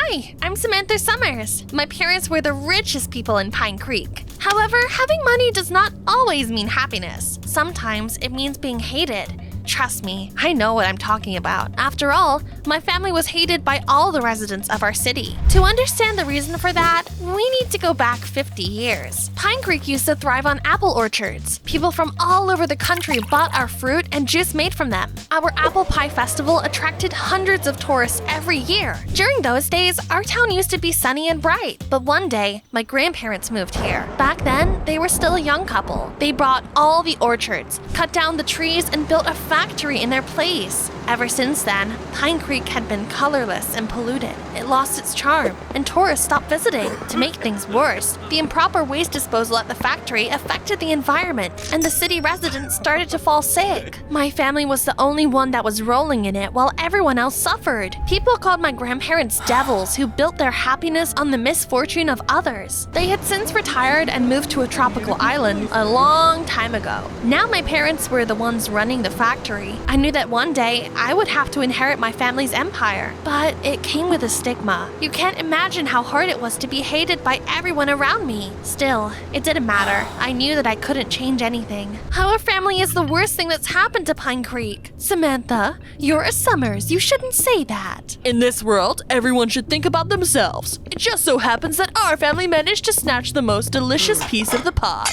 Hi, I'm Samantha Summers. My parents were the richest people in Pine Creek. However, having money does not always mean happiness. Sometimes it means being hated. Trust me, I know what I'm talking about. After all, my family was hated by all the residents of our city. To understand the reason for that, we need to go back 50 years. Pine Creek used to thrive on apple orchards. People from all over the country bought our fruit and juice made from them. Our apple pie festival attracted hundreds of tourists every year. During those days, our town used to be sunny and bright. But one day, my grandparents moved here. Back then, they were still a young couple. They bought all the orchards, cut down the trees, and built a factory in their place. Ever since then, Pine Creek had been colorless and polluted. It lost its charm, and tourists stopped visiting. To make things worse, the improper waste disposal at the factory affected the environment, and the city residents started to fall sick. My family was the only one that was rolling in it while everyone else suffered. People called my grandparents devils who built their happiness on the misfortune of others. They had since retired and moved to a tropical island a long time ago. Now my parents were the ones running the factory. I knew that one day I would have to inherit my family's empire, but it came with a stigma. You can't imagine how hard it was to be hated by everyone around me. Still, it didn't matter. I knew that I couldn't change anything. Our family is the worst thing that's happened to Pine Creek. Samantha, you're a Summers. You shouldn't say that. In this world, everyone should think about themselves. It just so happens that our family managed to snatch the most delicious piece of the pie.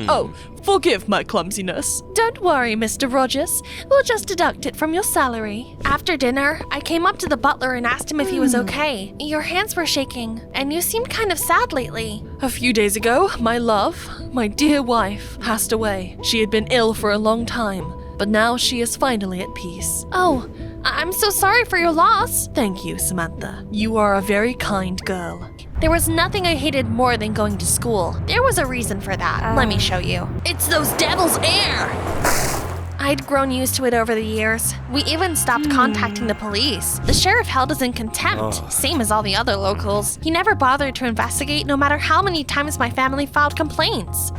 Oh, forgive my clumsiness. Don't worry, Mr. Rogers. We'll just deduct it from your salary. After dinner, I came up to the butler and asked him if he was okay. Your hands were shaking, and you seemed kind of sad lately. A few days ago, my love, my dear wife, passed away. She had been ill for a long time, but now she is finally at peace. Oh, I'm so sorry for your loss. Thank you, Samantha. You are a very kind girl. There was nothing I hated more than going to school. There was a reason for that. Let me show you. It's those devil's air! I'd grown used to it over the years. We even stopped contacting the police. The sheriff held us in contempt, same as all the other locals. He never bothered to investigate no matter how many times my family filed complaints.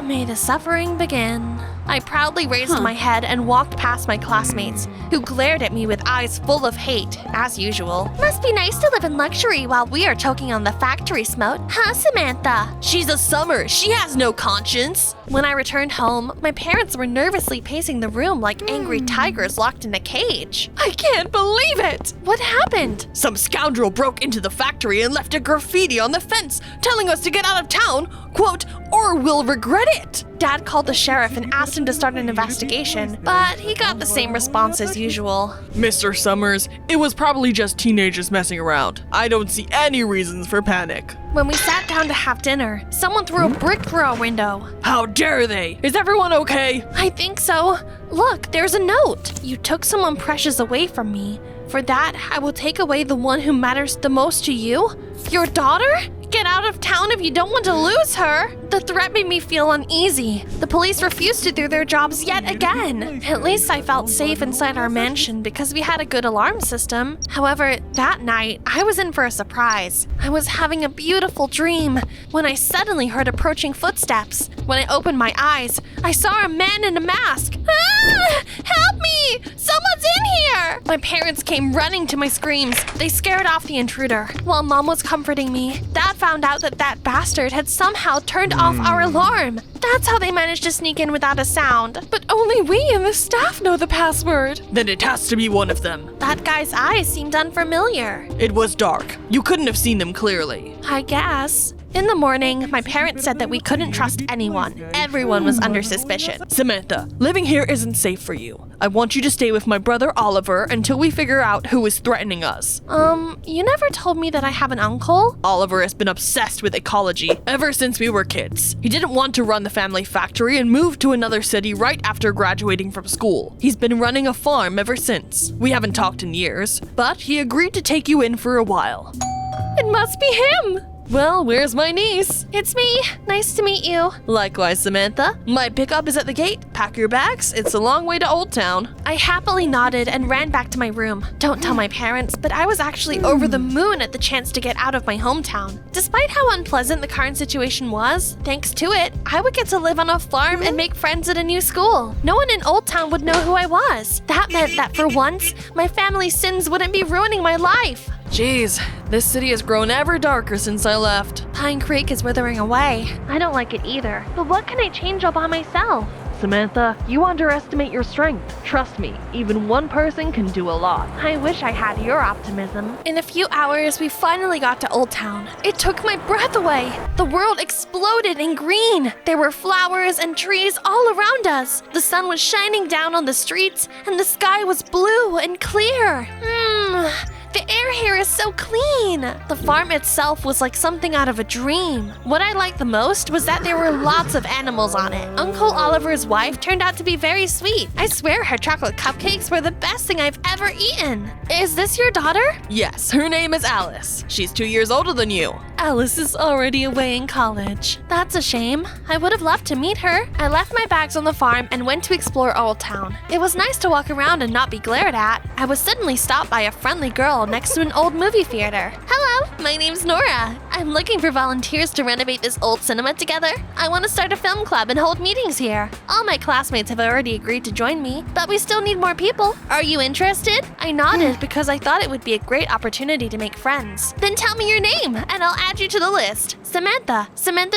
May the suffering begin. I proudly raised my head and walked past my classmates, who glared at me with eyes full of hate, as usual. Must be nice to live in luxury while we are choking on the factory smoke, huh, Samantha? She's a Summers. She has no conscience. When I returned home, my parents were nervously pacing the room like angry tigers locked in a cage. I can't believe it! What happened? Some scoundrel broke into the factory and left a graffiti on the fence telling us to get out of town, quote, or we'll regret it. Dad called the sheriff and asked him to start an investigation, but he got the same response as usual. Mr. Summers, it was probably just teenagers messing around. I don't see any reasons for panic. When we sat down to have dinner, someone threw a brick through our window. How dare they? Is everyone okay? I think so. Look, there's a note. You took someone precious away from me. For that, I will take away the one who matters the most to you? Your daughter? Get out of town if you don't want to lose her. The threat made me feel uneasy. The police refused to do their jobs yet again. At least I felt safe inside our mansion because we had a good alarm system. However, that night, I was in for a surprise. I was having a beautiful dream when I suddenly heard approaching footsteps. When I opened my eyes, I saw a man in a mask. Ah! Help me! Someone's in here! My parents came running to my screams. They scared off the intruder. While Mom was comforting me, Dad found out that bastard had somehow turned off our alarm. That's how they managed to sneak in without a sound. But only we and the staff know the password. Then it has to be one of them. That guy's eyes seemed unfamiliar. It was dark. You couldn't have seen them clearly. I guess. In the morning, my parents said that we couldn't trust anyone. Everyone was under suspicion. Samantha, living here isn't safe for you. I want you to stay with my brother Oliver until we figure out who is threatening us. You never told me that I have an uncle? Oliver has been obsessed with ecology ever since we were kids. He didn't want to run the family factory and moved to another city right after graduating from school. He's been running a farm ever since. We haven't talked in years, but he agreed to take you in for a while. It must be him! Well, where's my niece? It's me. Nice to meet you. Likewise, Samantha. My pickup is at the gate. Pack your bags. It's a long way to Old Town. I happily nodded and ran back to my room. Don't tell my parents, but I was actually over the moon at the chance to get out of my hometown. Despite how unpleasant the current situation was, thanks to it, I would get to live on a farm and make friends at a new school. No one in Old Town would know who I was. That meant that for once, my family's sins wouldn't be ruining my life. Jeez, this city has grown ever darker since I left. Pine Creek is withering away. I don't like it either. But what can I change all by myself? Samantha, you underestimate your strength. Trust me, even one person can do a lot. I wish I had your optimism. In a few hours, we finally got to Old Town. It took my breath away. The world exploded in green. There were flowers and trees all around us. The sun was shining down on the streets, and the sky was blue and clear. The air here is so clean. The farm itself was like something out of a dream. What I liked the most was that there were lots of animals on it. Uncle Oliver's wife turned out to be very sweet. I swear her chocolate cupcakes were the best thing I've ever eaten. Is this your daughter? Yes, her name is Alice. She's 2 years older than you. Alice is already away in college. That's a shame. I would have loved to meet her. I left my bags on the farm and went to explore Old Town. It was nice to walk around and not be glared at. I was suddenly stopped by a friendly girl next to an old movie theater. Hello, my name's Nora. I'm looking for volunteers to renovate this old cinema together. I want to start a film club and hold meetings here. All my classmates have already agreed to join me, but we still need more people. Are you interested? I nodded because I thought it would be a great opportunity to make friends. Then tell me your name and I'll add you to the list. Samantha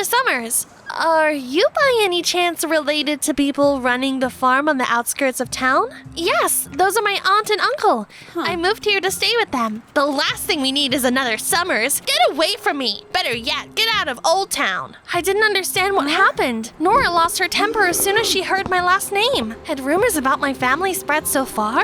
Summers. Are you by any chance related to people running the farm on the outskirts of town? Yes, those are my aunt and uncle. I moved here to stay with them. The last thing we need is another Summers. Get away from me. Better yet, get out of Old Town. I didn't understand what happened. Nora lost her temper as soon as she heard my last name. Had rumors about my family spread so far?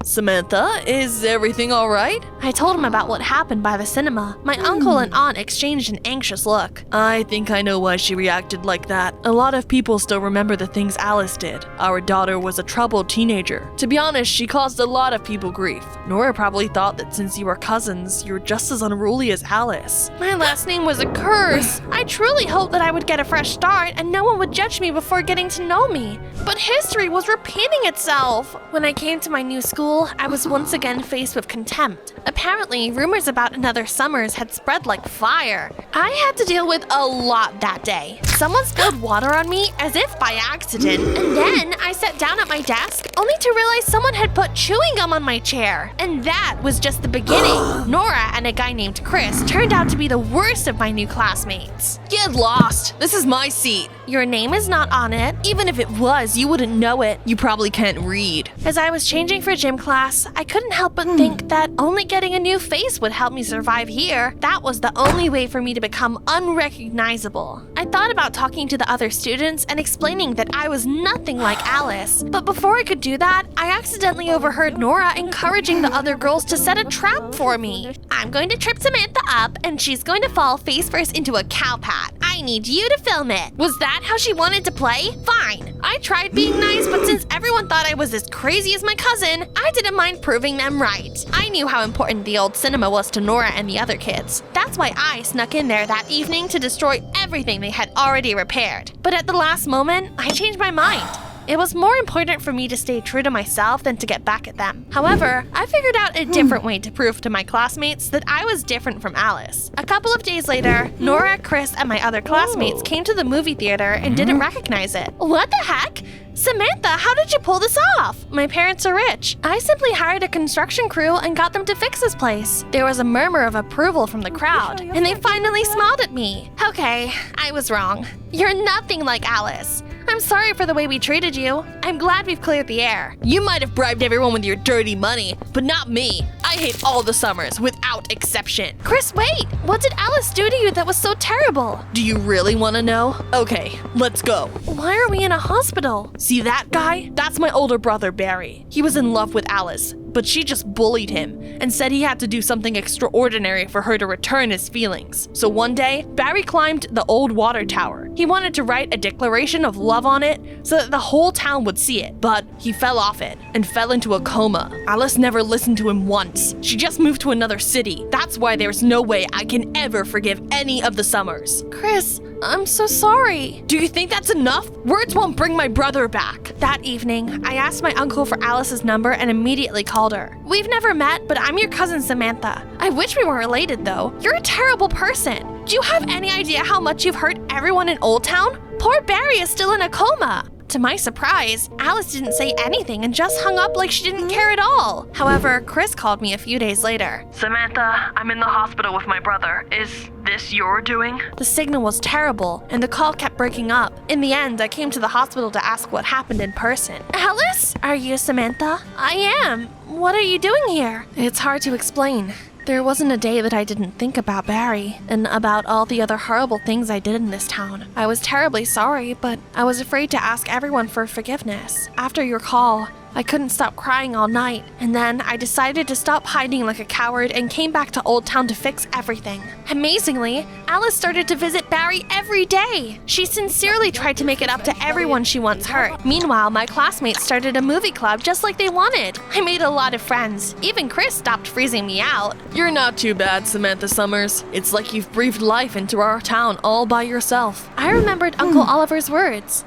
Samantha, is everything all right? I told him about what happened by the cinema. My uncle and aunt exchanged an anxious look. I think I know why she reacted like that. A lot of people still remember the things Alice did. Our daughter was a troubled teenager. To be honest, she caused a lot of people grief. Nora probably thought that since you were cousins, you were just as unruly as Alice. My last name was a curse. I truly hoped that I would get a fresh start and no one would judge me before getting to know me. But history was repeating itself. When I came to my new school, I was once again faced with contempt. Apparently, rumors about another Summers had spread like fire. I had to deal with a lot that day. Someone spilled water on me as if by accident, and then I sat down at my desk only to realize someone had put chewing gum on my chair. And that was just the beginning. Nora and a guy named Chris turned out to be the worst of my new classmates. Get lost! This is my seat. Your name is not on it. Even if it was, you wouldn't know it. You probably can't read. As I was changing for gym class, I couldn't help but think that only getting a new face would help me survive here. That was the only way for me to become unrecognizable. I thought about talking to the other students and explaining that I was nothing like Alice. But before I could do that, I accidentally overheard Nora encouraging the other girls to set a trap for me. I'm going to trip Samantha up and she's going to fall face first into a cow pat. I need you to film it. Was that how she wanted to play? Fine. I tried being nice, but since everyone thought I was as crazy as my cousin, I didn't mind proving them right. I knew how important the old cinema was to Nora and the other kids. That's why I snuck in there that evening to destroy everything they had already repaired. But at the last moment, I changed my mind. It was more important for me to stay true to myself than to get back at them. However, I figured out a different way to prove to my classmates that I was different from Alice. A couple of days later, Nora, Chris, and my other classmates came to the movie theater and didn't recognize it. What the heck? Samantha, how did you pull this off? My parents are rich. I simply hired a construction crew and got them to fix this place. There was a murmur of approval from the crowd, and they finally smiled at me. Okay, I was wrong. You're nothing like Alice. I'm sorry for the way we treated you. I'm glad we've cleared the air. You might have bribed everyone with your dirty money, but not me. I hate all the Summers, without exception. Chris, wait! What did Alice do to you that was so terrible? Do you really want to know? Okay, let's go. Why are we in a hospital? See that guy? That's my older brother, Barry. He was in love with Alice, but she just bullied him and said he had to do something extraordinary for her to return his feelings. So one day, Barry climbed the old water tower. He wanted to write a declaration of love on it so that the whole town would see it, but he fell off it and fell into a coma. Alice never listened to him once. She just moved to another city. That's why there's no way I can ever forgive any of the Summers. Chris, I'm so sorry. Do you think that's enough? Words won't bring my brother back. That evening, I asked my uncle for Alice's number and immediately called her. We've never met, but I'm your cousin Samantha. I wish we were related though. You're a terrible person. Do you have any idea how much you've hurt everyone in Old Town? Poor Barry is still in a coma. To my surprise, Alice didn't say anything and just hung up like she didn't care at all. However, Chris called me a few days later. Samantha, I'm in the hospital with my brother. Is this your doing? The signal was terrible, and the call kept breaking up. In the end, I came to the hospital to ask what happened in person. Alice? Are you Samantha? I am. What are you doing here? It's hard to explain. There wasn't a day that I didn't think about Barry and about all the other horrible things I did in this town. I was terribly sorry, but I was afraid to ask everyone for forgiveness. After your call, I couldn't stop crying all night, and then I decided to stop hiding like a coward and came back to Old Town to fix everything. Amazingly, Alice started to visit Barry every day. She sincerely tried to make it up to everyone she once hurt. Meanwhile, my classmates started a movie club just like they wanted. I made a lot of friends. Even Chris stopped freezing me out. You're not too bad, Samantha Summers. It's like you've breathed life into our town all by yourself. I remembered Uncle Oliver's words.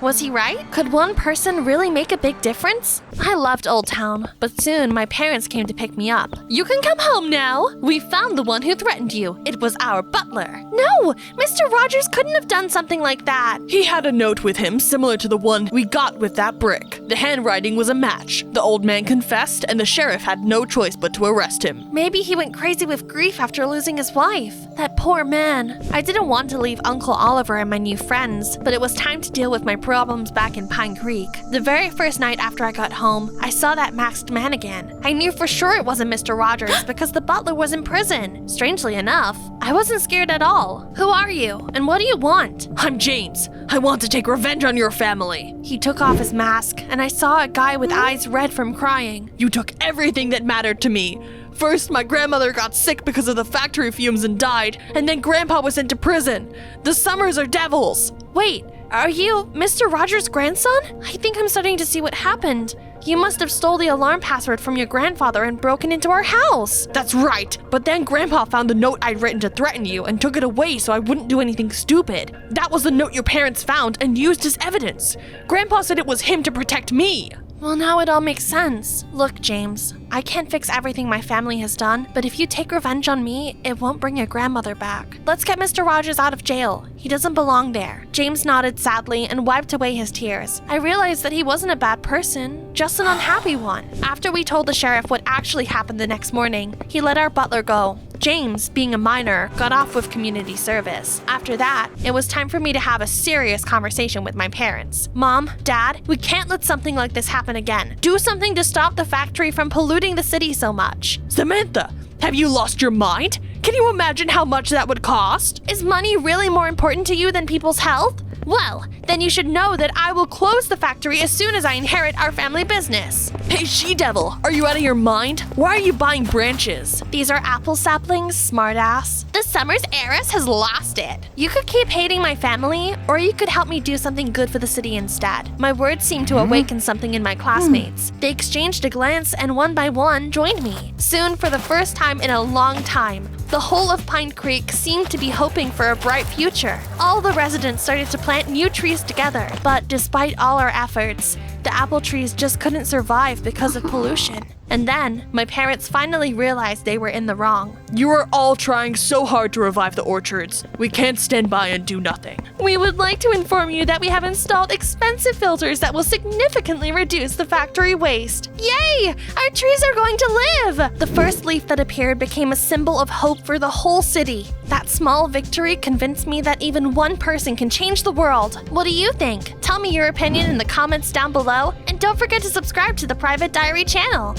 Was he right? Could one person really make a big difference? I loved Old Town, but soon my parents came to pick me up. You can come home now. We found the one who threatened you. It was our butler. No, Mr. Rogers couldn't have done something like that. He had a note with him similar to the one we got with that brick. The handwriting was a match. The old man confessed, and the sheriff had no choice but to arrest him. Maybe he went crazy with grief after losing his wife. That poor man. I didn't want to leave Uncle Oliver and my new friends, but it was time to deal with my problems back in Pine Creek. The very first night after I got home, I saw that masked man again. I knew for sure it wasn't Mr. Rogers because the butler was in prison. Strangely enough, I wasn't scared at all. Who are you, and what do you want? I'm James. I want to take revenge on your family. He took off his mask, and I saw a guy with eyes red from crying. You took everything that mattered to me. First, my grandmother got sick because of the factory fumes and died, and then Grandpa was sent to prison. The Summers are devils. Wait, are you Mr. Rogers' grandson? I think I'm starting to see what happened. You must have stole the alarm password from your grandfather and broken into our house. That's right, but then Grandpa found the note I'd written to threaten you and took it away so I wouldn't do anything stupid. That was the note your parents found and used as evidence. Grandpa said it was him to protect me. Well, now it all makes sense. Look, James, I can't fix everything my family has done, but if you take revenge on me, it won't bring your grandmother back. Let's get Mr. Rogers out of jail. He doesn't belong there. James nodded sadly and wiped away his tears. I realized that he wasn't a bad person, just an unhappy one. After we told the sheriff what actually happened the next morning, he let our butler go. James, being a minor, got off with community service. After that, it was time for me to have a serious conversation with my parents. Mom, Dad, we can't let something like this happen again. Do something to stop the factory from polluting the city so much. Samantha, have you lost your mind? Can you imagine how much that would cost? Is money really more important to you than people's health? Well, then you should know that I will close the factory as soon as I inherit our family business. Hey, she-devil, are you out of your mind? Why are you buying branches? These are apple saplings, smartass. The Summers heiress has lost it. You could keep hating my family, or you could help me do something good for the city instead. My words seemed to awaken something in my classmates. They exchanged a glance and one by one joined me. Soon, for the first time in a long time, the whole of Pine Creek seemed to be hoping for a bright future. All the residents started to plant new trees together, but despite all our efforts, the apple trees just couldn't survive because of pollution. And then, my parents finally realized they were in the wrong. You are all trying so hard to revive the orchards. We can't stand by and do nothing. We would like to inform you that we have installed expensive filters that will significantly reduce the factory waste. Yay! Our trees are going to live! The first leaf that appeared became a symbol of hope for the whole city. That small victory convinced me that even one person can change the world. What do you think? Tell me your opinion in the comments down below, and don't forget to subscribe to the Private Diary channel.